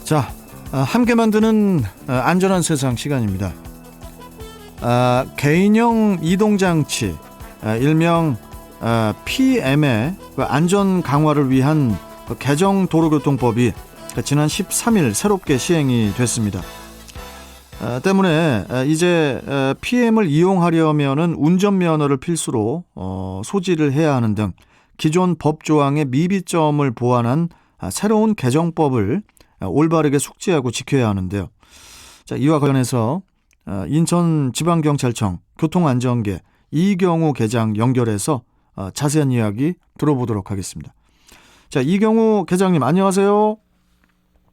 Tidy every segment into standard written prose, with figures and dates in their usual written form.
자, 함께 만드는 안전한 세상 시간입니다. 개인형 이동장치, 일명 PM의 안전 강화를 위한 개정 도로교통법이 지난 13일 새롭게 시행이 됐습니다. 때문에 이제 PM을 이용하려면은 운전면허를 필수로 소지를 해야 하는 등 기존 법 조항의 미비점을 보완한 새로운 개정법을 올바르게 숙지하고 지켜야 하는데요. 자, 이와 관련해서 인천지방경찰청 교통안전계 이경우 계장 연결해서 자세한 이야기 들어보도록 하겠습니다. 자, 이경우 계장님 안녕하세요.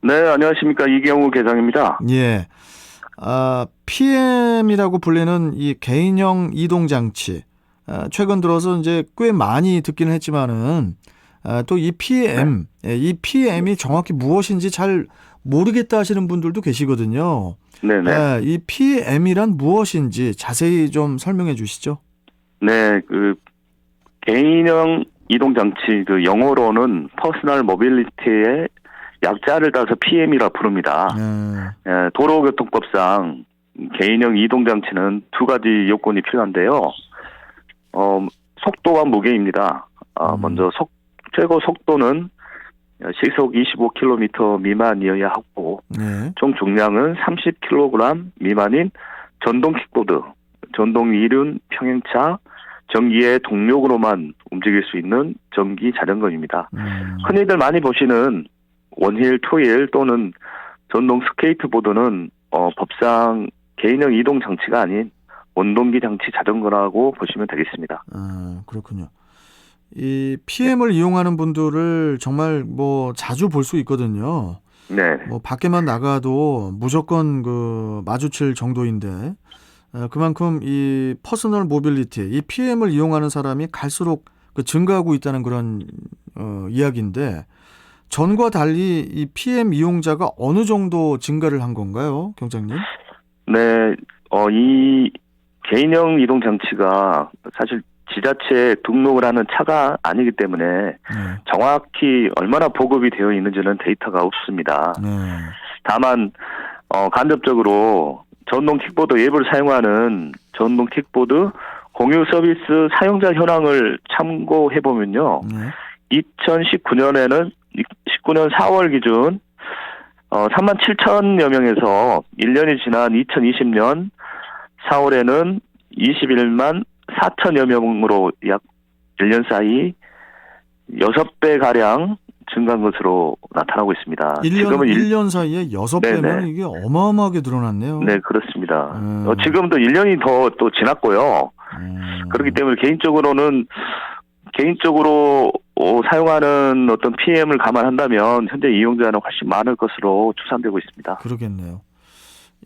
네, 안녕하십니까. 이경우 계장입니다. 예. PM이라고 불리는 이 개인형 이동장치. 최근 들어서 이제 꽤 많이 듣기는 했지만은 또 이 PM, 이 PM이 정확히 무엇인지 잘 모르겠다 하시는 분들도 계시거든요. 네네. 이 PM이란 무엇인지 자세히 좀 설명해 주시죠. 네, 개인형 이동장치, 영어로는 퍼스널 모빌리티의 약자를 따서 PM이라 부릅니다. 도로교통법상 개인형 이동장치는 두 가지 요건이 필요한데요. 속도와 무게입니다. 먼저 최고 속도는 시속 25km 미만이어야 하고, 총 중량은 30kg 미만인 전동 킥보드, 전동 이륜 평행차, 전기의 동력으로만 움직일 수 있는 전기 자전거입니다. 흔히들 많이 보시는 원힐, 투힐 또는 전동 스케이트보드는 법상 개인형 이동 장치가 아닌 원동기 장치 자전거라고 보시면 되겠습니다. 그렇군요. 이 PM을 이용하는 분들을 정말 자주 볼 수 있거든요. 네. 밖에만 나가도 무조건 마주칠 정도인데, 그만큼 이 퍼스널 모빌리티, 이 PM을 이용하는 사람이 갈수록 증가하고 있다는 그런 이야기인데, 전과 달리 이 PM 이용자가 어느 정도 증가를 한 건가요, 경장님? 네, 이 개인형 이동 장치가 사실 지자체에 등록을 하는 차가 아니기 때문에 정확히 얼마나 보급이 되어 있는지는 데이터가 없습니다. 다만 간접적으로 전동 킥보드 앱을 사용하는 전동 킥보드 공유 서비스 사용자 현황을 참고해 보면요, 2019년 4월 기준 37,000여 명에서 1년이 지난 2020년 4월에는 21만 4천여 명으로 약 1년 사이 6배가량 증가한 것으로 나타나고 있습니다. 1년 사이에 6배면 이게 어마어마하게 늘어났네요. 네, 그렇습니다. 지금도 1년이 또 지났고요. 그렇기 때문에 개인적으로 사용하는 어떤 PM을 감안한다면 현재 이용자는 훨씬 많을 것으로 추산되고 있습니다. 그러겠네요.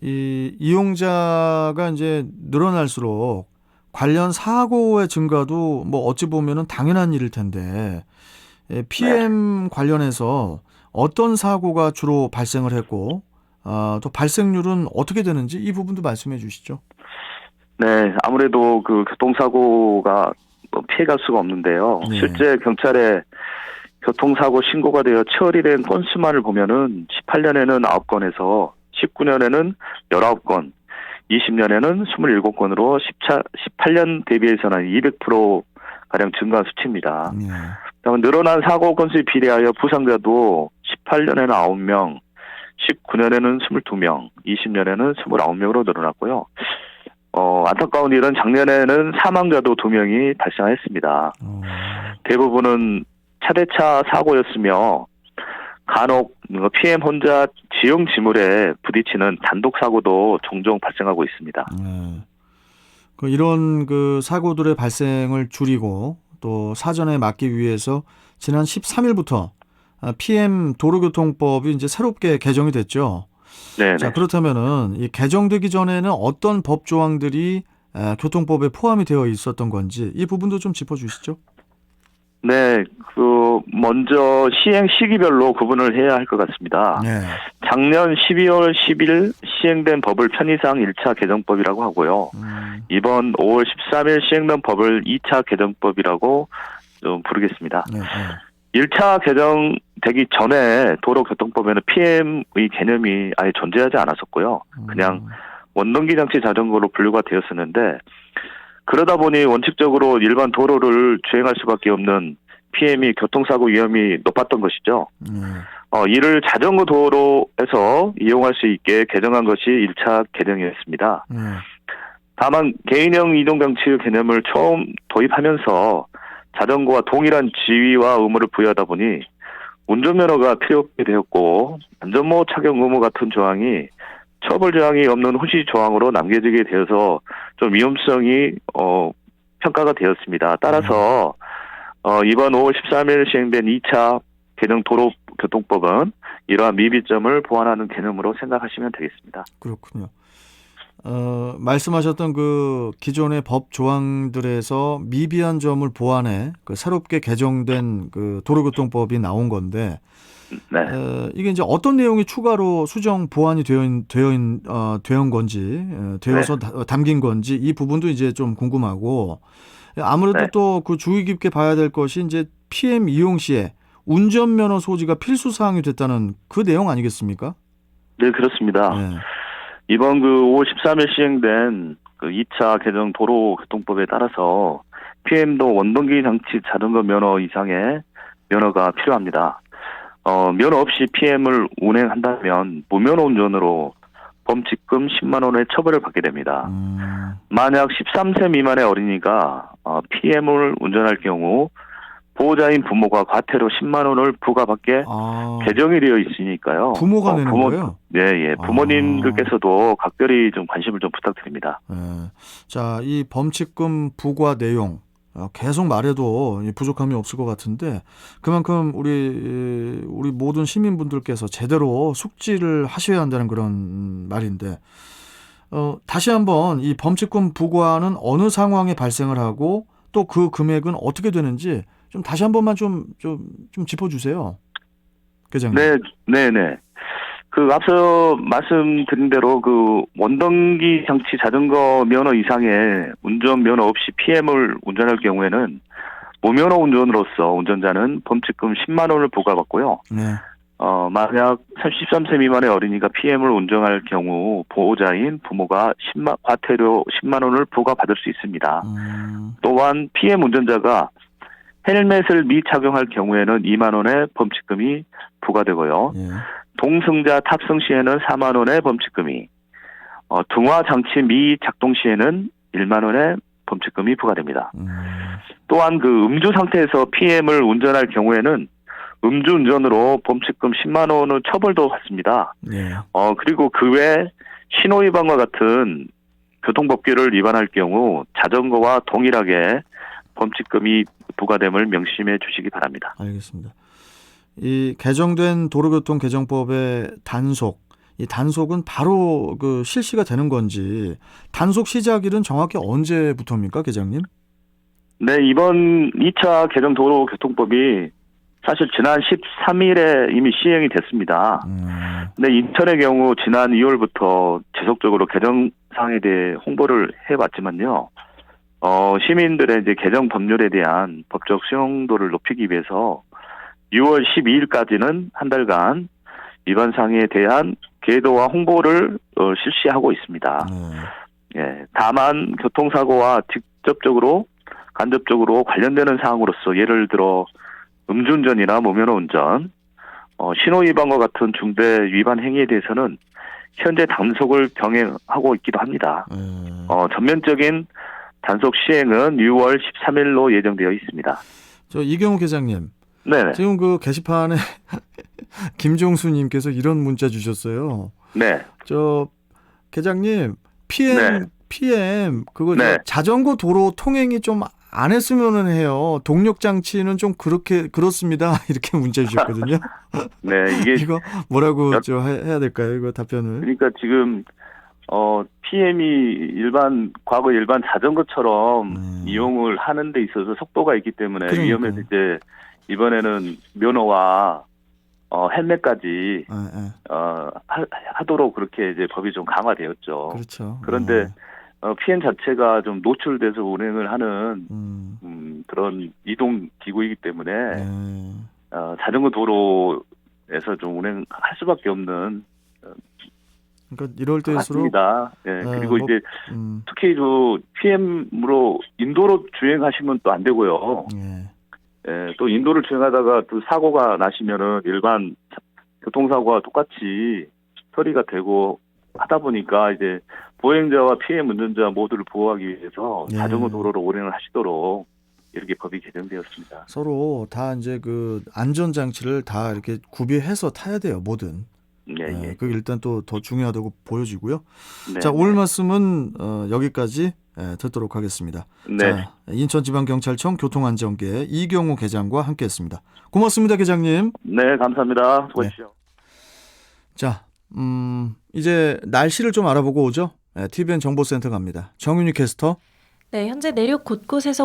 이 이용자가 이제 늘어날수록 관련 사고의 증가도 어찌 보면은 당연한 일일 텐데, PM 관련해서 어떤 사고가 주로 발생을 했고, 또 발생률은 어떻게 되는지 이 부분도 말씀해 주시죠. 네, 아무래도 교통사고가 피해갈 수가 없는데요. 실제 경찰에 교통사고 신고가 되어 처리된 건수만을 보면은 18년에는 9건에서 19년에는 19건, 20년에는 27건으로 18년 대비해서는 200%가량 증가한 수치입니다. 다만 늘어난 사고 건수에 비례하여 부상자도 18년에는 9명, 19년에는 22명, 20년에는 29명으로 늘어났고요. 안타까운 일은 작년에는 사망자도 2명이 발생했습니다. 대부분은 차대차 사고였으며 간혹 PM 혼자 지형 지물에 부딪히는 단독 사고도 종종 발생하고 있습니다. 이런 사고들의 발생을 줄이고 또 사전에 막기 위해서 지난 13일부터 PM 도로교통법이 이제 새롭게 개정이 됐죠. 네. 자, 그렇다면은 이 개정되기 전에는 어떤 법 조항들이 교통법에 포함이 되어 있었던 건지 이 부분도 좀 짚어주시죠. 네, 먼저 시행 시기별로 구분을 해야 할 것 같습니다. 작년 12월 10일 시행된 법을 편의상 1차 개정법이라고 하고요. 이번 5월 13일 시행된 법을 2차 개정법이라고 좀 부르겠습니다. 1차 개정 되기 전에 도로교통법에는 PM의 개념이 아예 존재하지 않았었고요. 그냥 원동기 장치 자전거로 분류가 되었었는데 그러다 보니 원칙적으로 일반 도로를 주행할 수밖에 없는 PM이 교통사고 위험이 높았던 것이죠. 이를 자전거 도로에서 이용할 수 있게 개정한 것이 1차 개정이었습니다. 다만 개인형 이동장치의 개념을 처음 도입하면서 자전거와 동일한 지위와 의무를 부여하다 보니 운전면허가 필요 없게 되었고 안전모 착용 의무 같은 조항이 처벌 조항이 없는 후시 조항으로 남겨지게 되어서 좀 위험성이 평가가 되었습니다. 따라서 이번 5월 13일 시행된 2차 개정 도로교통법은 이러한 미비점을 보완하는 개념으로 생각하시면 되겠습니다. 그렇군요. 말씀하셨던 그 기존의 법 조항들에서 미비한 점을 보완해 그 새롭게 개정된 그 도로교통법이 나온 건데, 네. 이게 이제 어떤 내용이 추가로 수정 보완이 되어 건지, 되어서 네. 담긴 건지 이 부분도 이제 좀 궁금하고, 아무래도 네. 또 그 주의 깊게 봐야 될 것이 이제 PM 이용 시에 운전면허 소지가 필수 사항이 됐다는 그 내용 아니겠습니까? 네, 그렇습니다. 네. 이번 그 5월 13일 시행된 그 2차 개정 도로교통법에 따라서 PM도 원동기 장치 자전거 면허 이상의 면허가 필요합니다. 면허 없이 PM을 운행한다면 무면허 운전으로 범칙금 10만 원의 처벌을 받게 됩니다. 만약 13세 미만의 어린이가 PM을 운전할 경우 보호자인 부모가 과태료 10만 원을 부과받게 개정이 되어 있으니까요. 부모가 내는 거예요? 네, 부모님들께서도 각별히 좀 관심을 좀 부탁드립니다. 네. 자, 이 범칙금 부과 내용 계속 말해도 부족함이 없을 것 같은데 그만큼 우리 모든 시민분들께서 제대로 숙지를 하셔야 한다는 그런 말인데 다시 한번 이 범칙금 부과는 어느 상황에 발생을 하고 또 그 금액은 어떻게 되는지 좀 다시 한 번만 좀 짚어주세요, 계장님. 네. 그 앞서 말씀드린 대로 그 원동기 장치 자전거 면허 이상의 운전 면허 없이 PM을 운전할 경우에는 무면허 운전으로서 운전자는 범칙금 10만 원을 부과받고요. 네. 만약 13세 미만의 어린이가 PM을 운전할 경우 보호자인 부모가 과태료 10만 원을 부과받을 수 있습니다. 또한 PM 운전자가 헬멧을 미착용할 경우에는 2만 원의 범칙금이 부과되고요. 예. 동승자 탑승 시에는 4만 원의 범칙금이, 등화 장치 미작동 시에는 1만 원의 범칙금이 부과됩니다. 또한 그 음주 상태에서 PM을 운전할 경우에는 음주운전으로 범칙금 10만 원의 처벌도 받습니다. 예. 그리고 그 외 신호위반과 같은 교통법규를 위반할 경우 자전거와 동일하게 범칙금이 부과됨을 명심해 주시기 바랍니다. 알겠습니다. 이 개정된 도로교통 개정법의 이 단속은 바로 그 실시가 되는 건지 단속 시작일은 정확히 언제부터입니까, 계장님? 네, 이번 2차 개정 도로교통법이 사실 지난 13일에 이미 시행이 됐습니다. 근데 인천의 경우 지난 2월부터 지속적으로 개정사항에 대해 홍보를 해왔지만요. 시민들의 이제 개정 법률에 대한 법적 수용도를 높이기 위해서 6월 12일까지는 한 달간 위반 사항에 대한 계도와 홍보를 실시하고 있습니다. 예, 다만 교통사고와 직접적으로 간접적으로 관련되는 사항으로서 예를 들어 음주운전이나 무면허 운전, 신호위반과 같은 중대 위반 행위에 대해서는 현재 단속을 병행하고 있기도 합니다. 전면적인 단속 시행은 6월 13일로 예정되어 있습니다. 저 이경우 계장님. 네. 지금 그 게시판에 김종수님께서 이런 문자 주셨어요. 네. 저 계장님 PM 그거 네. 자전거 도로 통행이 좀 안 했으면은 해요. 동력 장치는 좀 그렇습니다. 이렇게 문자 주셨거든요. 네, 이게 이거 뭐라고 해야 될까요? 이거 답변을. 그러니까 지금 PM이 과거 일반 자전거처럼 이용을 하는 데 있어서 속도가 있기 때문에 위험해서 이제 이번에는 면허와 헬멧까지 하도록 그렇게 이제 법이 좀 강화되었죠. 그렇죠. 그런데 PM 자체가 좀 노출돼서 운행을 하는 그런 이동 기구이기 때문에 자전거 도로에서 좀 운행할 수밖에 없는 그러니까 이럴 것 때일수록 같습니다. 예, 그리고 뭐, 이제 특히 또 PM으로 인도로 주행하시면 또 안 되고요. 예. 예, 또 인도를 주행하다가 또 사고가 나시면은 일반 교통사고와 똑같이 처리가 되고 하다 보니까 이제 보행자와 피해 운전자 모두를 보호하기 위해서 예. 자전거 도로로 운행을 하시도록 이렇게 법이 개정되었습니다. 서로 다 이제 그 안전 장치를 다 이렇게 구비해서 타야 돼요, 뭐든. 예, 예. 그게 일단 또 더 중요하다고 보여지고요. 네, 자, 오늘 말씀은 여기까지 듣도록 하겠습니다. 네. 자, 인천지방경찰청 교통안전계 이경호 계장과 함께했습니다. 고맙습니다, 계장님. 네, 감사합니다. 수고하십시오. 자, 이제 날씨를 좀 알아보고 오죠. TVN 정보센터 갑니다. 정윤희 캐스터. 네, 현재 내륙 곳곳에서